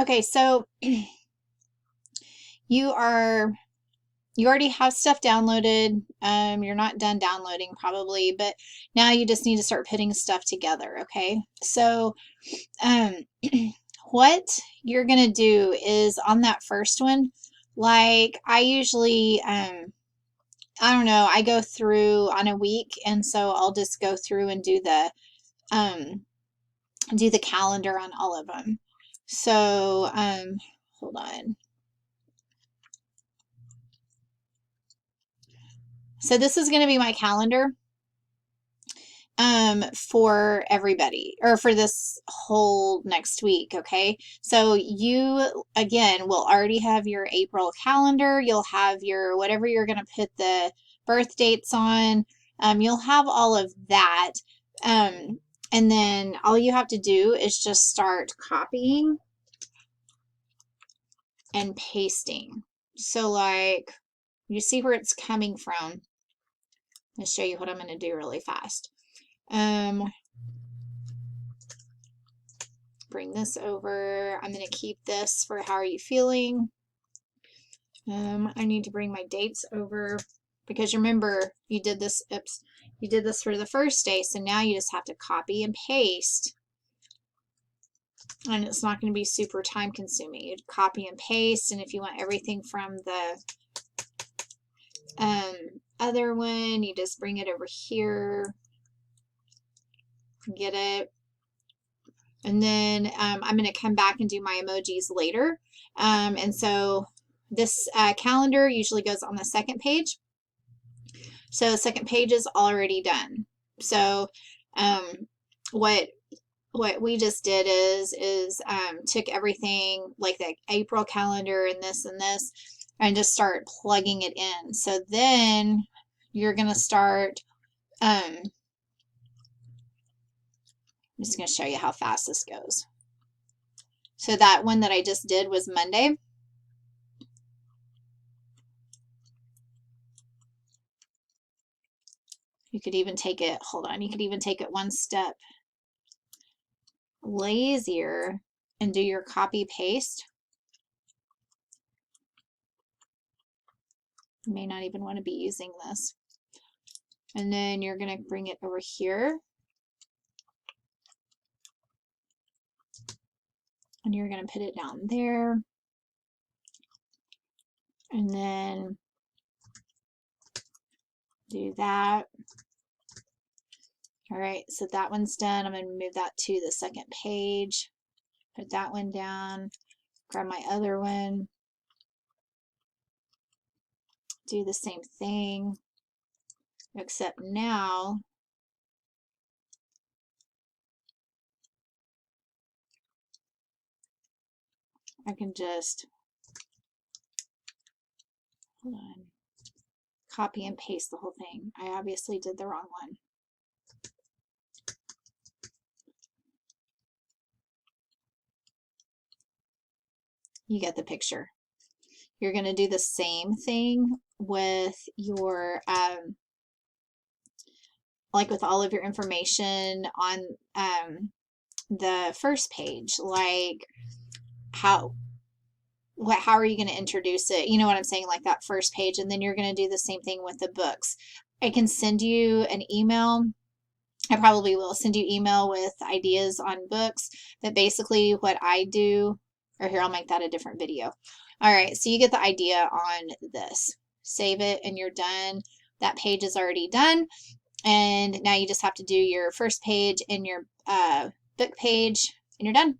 Okay, so you are you already have stuff downloaded. You're not done downloading probably, but now you just need to start putting stuff together, okay? So, um, what you're gonna do is on that first one, like I usually, I don't know, I go through on a week, and so I'll just go through and um, do the calendar on all of them. So, hold on. So this is going to be my calendar for everybody or for this whole next week, okay? So you again will already have your April calendar, you'll have your whatever you're going to put the birth dates on. You'll have all of that. Um, and then all you have to do is just start copying and pasting. So like you see where it's coming from. I'll show you what I'm going to do really fast. Bring this over. I'm going to keep this for how are you feeling. I need to bring my dates over because remember you did this, oops, you did this for the first day, so now you just have to copy and paste. And it's not going to be super time consuming. You'd copy and paste, and if you want everything from the other one, you just bring it over here, get it. And then I'm going to come back and do my emojis later. And so this calendar usually goes on the second page. So the second page is already done. So what we just did is took everything like the April calendar and this and just start plugging it in. So then you're going to start I'm just going to show you how fast this goes. So that one that I just did was Monday. You could even take it, hold on, you could even take it one step lazier and do your copy paste. You may not even want to be using this. And then you're going to bring it over here. And you're going to put it down there. And then do that. All right, so that one's done. I'm going to move that to the second page. Put that one down. Grab my other one. Do the same thing. Except now I can just, hold on, copy and paste the whole thing. I obviously did the wrong one. You get the picture. You're going to do the same thing with your, like with all of your information on the first page, like how are you going to introduce it? You know what I'm saying? Like that first page, and then you're going to do the same thing with the books. I can send you an email. I probably will send you email with ideas on books, but basically what I do, or here, I'll make that a different video. All right, so you get the idea on this. Save it and you're done. That page is already done. And now you just have to do your first page and your book page and you're done.